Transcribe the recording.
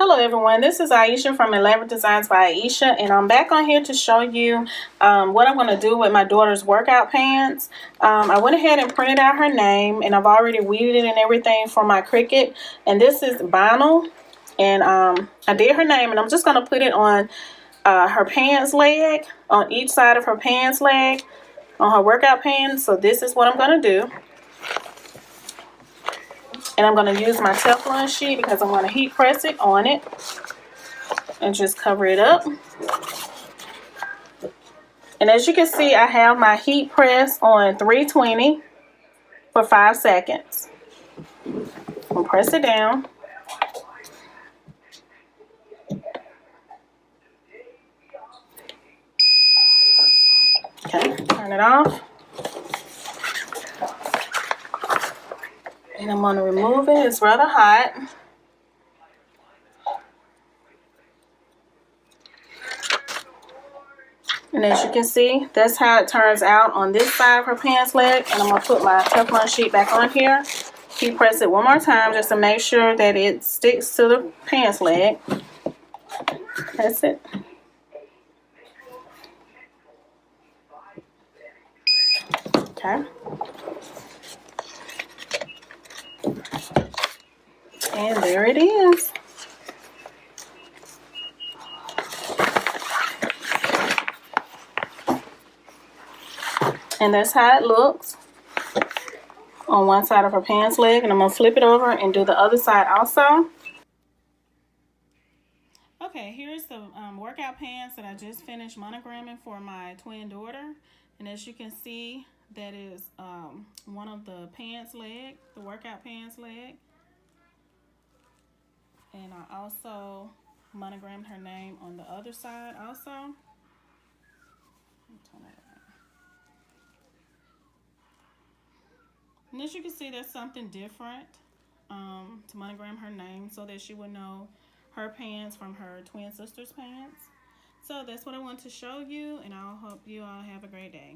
Hello everyone, this is Ieasha from Elaborate Designs by Ieasha, and I'm back on here to show you what I'm going to do with my daughter's workout pants. I went ahead and printed out her name, and I've already weeded it and everything for my Cricut, and this is vinyl, and I did her name, and I'm just going to put it on her pants leg, on each side of her pants leg, on her workout pants. So this is what I'm going to do. And I'm going to use my Teflon sheet because I'm going to heat press it on it and just cover it up. And as you can see, I have my heat press on 320 for 5 seconds. I'll press it down. Okay, turn it off. And I'm going to remove it. It's rather hot. And as you can see, that's how it turns out on this side of her pants leg. And I'm going to put my Teflon sheet back on here. Heat press it one more time just to make sure that it sticks to the pants leg. That's it. Okay. And there it is. And that's how it looks on one side of her pants leg. And I'm going to flip it over and do the other side also. Okay, here's the workout pants that I just finished monogramming for my twin daughter. And as you can see, that is one of the pants leg, the workout pants leg. And I also monogrammed her name on the other side also. And as you can see, there's something different to monogram her name so that she would know her pants from her twin sister's pants. So that's what I want to show you, and I hope you all have a great day.